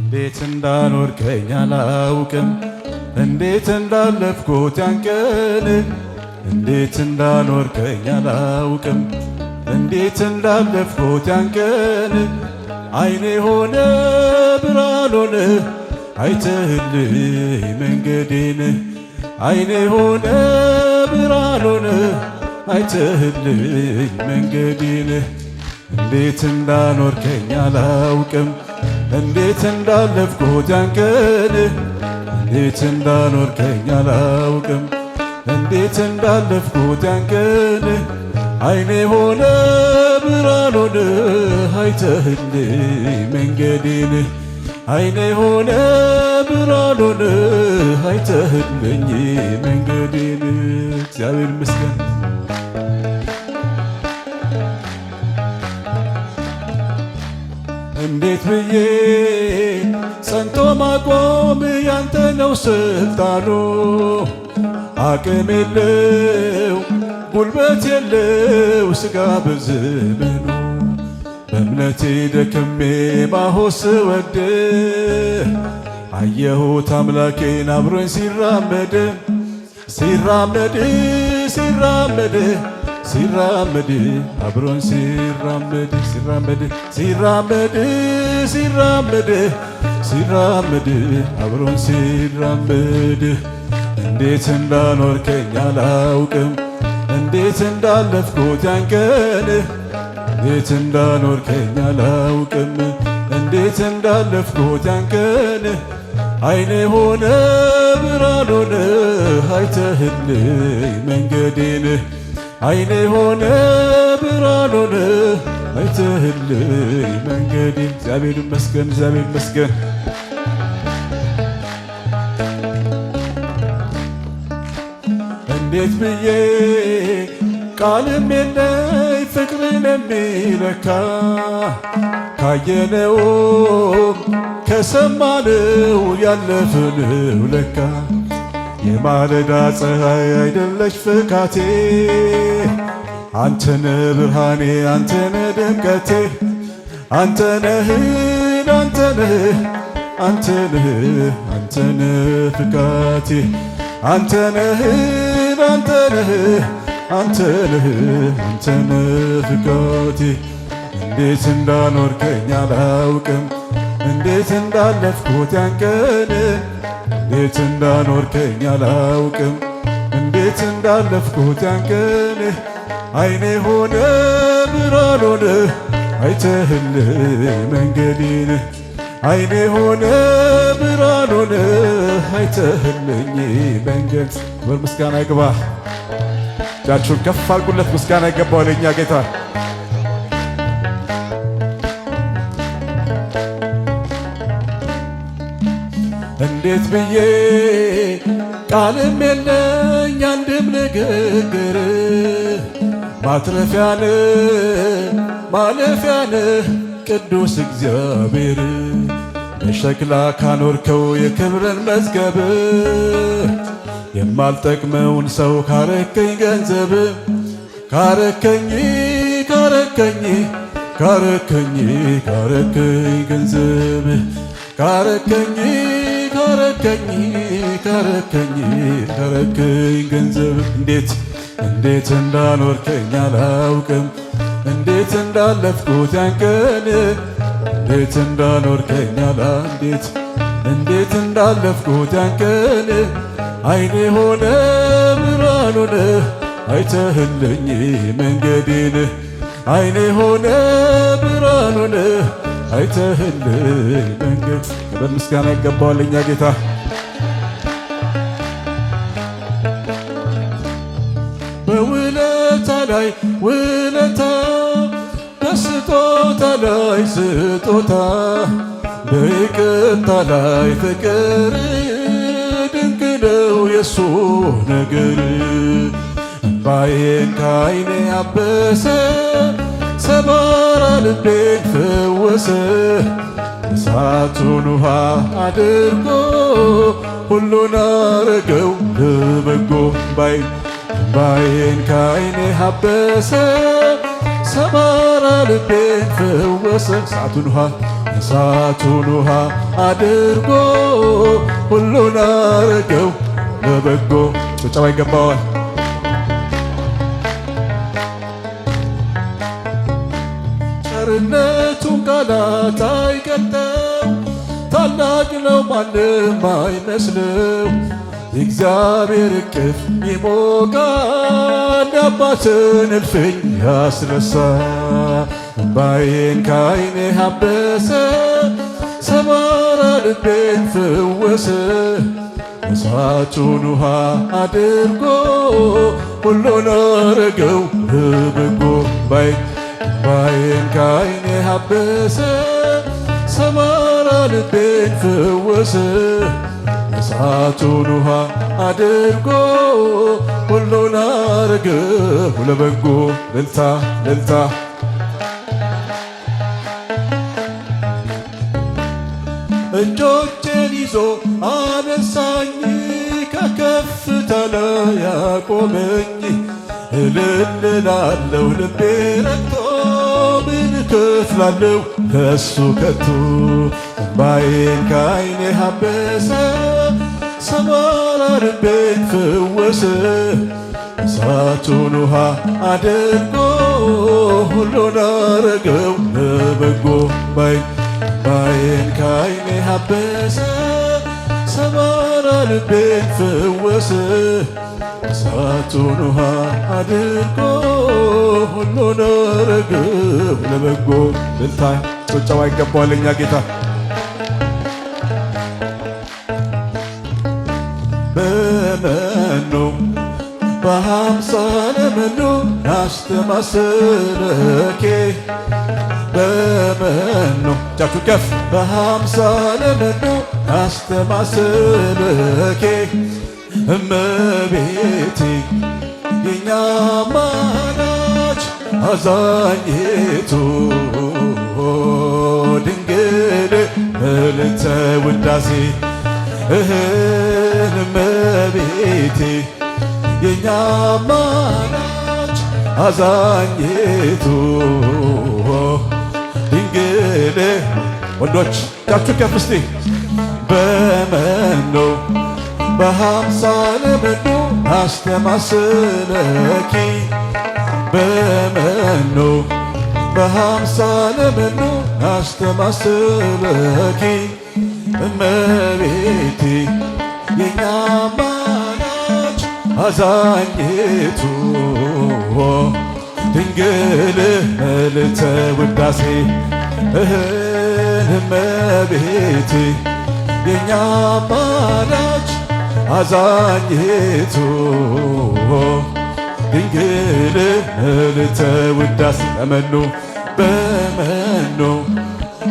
እንዴት እንዳኖርከኝ አላውቅም፣ እንዴት እንዳለፍኩት ያን ቀን፣ እንዴት እንዳኖርከኝ አላውቅም፣ እንዴት እንዳለፍኩት ያን ቀን። አይኔ ሆነ ብርሃን ሆነ አይተህልኝ መንገዴን፣ አይኔ ሆነ ብርሃን ሆነ አይተህልኝ መንገዴን። እንዴት እንዳኖርከኝ አላውቅም፣ እንዴት እንዳለፍኩት ያን ቀን፣ እንዴት እንዳኖርከኝ አላውቅም፣ እንዴት እንዳለፍኩት ያን ቀን። አይኔ ሆነ ብርሃን ሆነ አይተህልኝ መንገዴን፣ አይኔ ሆነ ብርሃን ሆነ አይተህልኝ መንገዴን። እግዚአብሔር ይመስገን። እንዴት ብዬ ጸንቶ ማቆም ያንተ ነው ስልጣኑ። አቅም የለው ጉልበት የለው ሥጋ በዘመኑ። በእምነቴ ደክሜ ማሆስ ወደ አየሁት አምላኬን አብሮኝ ሲራመድ ሲራመድ ሲራመድ ሲራመድ አብሮኝ ሲራመድ ሲራመድ ሲራመድ ሲራመድ ሲራመድ አብሮኝ ሲራመድ። እንዴት እንዳኖርከኝ አላውቅም፣ እንዴት እንዳለፍኩት ያን ቀን፣ እንዴት እንዳኖርከኝ አላውቅም፣ እንዴት እንዳለፍኩት ያን ቀን። አይኔ ሆነ ብርሃን ሆነ አይተህልኝ መንገዴን፣ አይኔ ሆነ ብርሃን ሆነ አይተህልኝ መንገዴን። እግዚአብሔር ይመስገን፣ እግዚአብሔር ይመስገን። እንዴት ብዬ ቃልም የለኝ ፍቅርን የሚለካ ካየነውም ከሰማነው ያለፍነው ለካ። የማለዳ ፀሐይ አይደለች ፍካቴ፣ አንተነህ ብርሃኔ አንተነህ ድምቀቴ፣ አንተነህ አንተነህ አንተነህ አንተነህ ፍካቴ፣ አንተነህ አንተነህ አንተነህ አንተነህ ፍካቴ። እንዴት እንዳኖርከኝ አላውቅም፣ እንዴት እንዳለፍኩት ያን ቀን፣ እንዴት እንዳኖርከኝ አላውቅም፣ እንዴት እንዳለፍኩት ያን ቀን። አይኔ ሆነ ብርሃን ሆነ አይተህልኝ መንገዴን፣ አይኔ ሆነ ብርሃን ሆነ አይተህልኝ መንገድ። ክብር ምስጋና ይግባ። እጃችሁን ከፍ አድርጉለት። ምስጋና ይገባው ለእኛ ጌታ። እንዴት ብዬ ቃልም የለኝ አንድም ንግግር፣ ማትረፊያነ ማለፊያነ ቅዱስ እግዚአብሔር። በሸክላ ካኖርከው የክብርን መዝገብ፣ የማልጠቅመውን ሰው ካረከኝ ገንዘብ፣ ካረከኝ ካረከኝ ካረከኝ ካረከኝ ገንዘብ፣ ካረከኝ ካረከኝ ካረከኝ ካረከኝ ገንዘብ። እንዴት እንዴት እንዳኖርከኝ አላውቅም፣ እንዴት እንዳለፍኩት ያን ቀን፣ እንዴት እንዳኖርከኝ እንዴት እንዴት እንዳለፍኩት ያን ቀን። አይኔ ሆነ ብርሃን ሆነ አይተህልኝ መንገዴን፣ አይኔ ሆነ ብርሃን ሆነ አይተህልኝ መንገድ። ክብር ምስጋና ይገባዋል እኛ ጌታ። በውለታ ላይ ውለታ፣ በስጦታ ላይ ስጦታ፣ በይቅርታ ላይ ፍቅር፣ ድንቅ ነው የሱ ነገር። እምባዬን ከዓይኔ አበሰ፣ ሰባራ ልቤን ፈወሰ። እሳቱን ውሃ አድርጎ ሁሉን አረገው ለበጎ። እምባዬን ከዓይኔ አበሰ፣ ሰባራ ልቤን ፈወሰ። እሳቱን ውሃ እሳቱን ውሃ አድርጎ ሁሉን አረገው ለበጎ። ጭብጨባ ይገባዋል። ቸርነቱን ቃላት አይገልጠው፣ ታላቅ ነው ማንም አይመስለው። የእግዚአብሔር እቅፍ ይሞቃል፣ የአባትን እልፍኝ ያስነሳ። እምባዬን ከዓይኔ አበሰ፣ ሰባራ ልቤን ፈወሰ። እሳቱን ውሃ አድርጎ ሁሉን አረገው ለበጎ። እምባዬን ከዓይኔ አበሰ፣ ሰባራ ልቤን ፈወሰ። እሳቱን ውሃ አድርጎ ሁሉን አረገው ለበጎ። እልልታ እልልታ። እጆቼን ይዞ አነሳኝ፣ ከከፍታ ላይ ያቆመኝ። እልል እላለሁ ልቤ ረክቶ፣ ምን እከፍላለሁ ከሱ ከቶ። እምባዬን ከዓይኔ አበሰ፣ ሰባራ ልቤን ፈወሰ። እሳቱን ውሃ አድርጎ ሁሉን አረገው ለበጎ። እምባዬን ከዓይኔ አበሰ፣ ሰባራ ልቤን ፈወሰ። እሳቱን ውሃ አድርጎ ሁሉን አረገው ለበጎ። እልልታ ጭብጨባ ይገባዋል እኛ ጌታ። በመኑ በአምሳለ መኑ አስተማሰለኬ። በመኑ እጃችሁ ከፍ። በአምሳለ መኑ አስተማሰለኬ። እመቤቴ የኛ አማላጅ አዛኝቱ ድንግል ምልዕተ ውዳሴ። እመቤቴ የኛ አማላጅ አዛኝቱ ድንግል። ወንዶች እጃችሁ ከፍ እስቲ። በመኑ በአምሳለ መኑ አስተማሰለኪ። በመኑ በአምሳለ መኑ አስተማሰለኪ። እመቤቴ የኛ አማላጅ አዛኝቱ ድንግል ምልዕተ ውዳሴ። እመቤቴ የኛ አማላጅ አዛኝቱ ድንግል ምልዕተ ውዳሴ። በመኑ በመኑ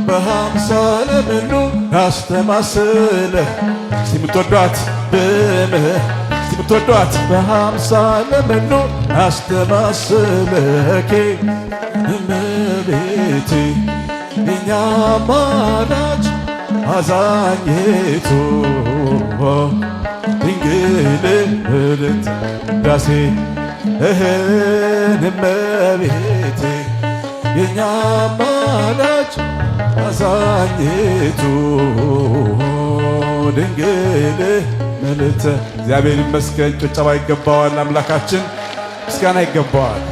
በአምሳለ መኑ አስተማሰለ። እስቲ የምትወዷት እስቲ የምትወዷት በአምሳለ መኑ አስተማሰለኪ። እመቤቴ የኛ አማላጅ አዛኝቱ ድንግል ምልዕተ ውዳሴ። እመቤቴ የኛ አማላጅ አዛኝቱ ድንግል ምልዕተ። እግዚአብሔር ይመስገን። ጭብጨባ ይገባዋል። አምላካችን ምስጋና ይገባዋል።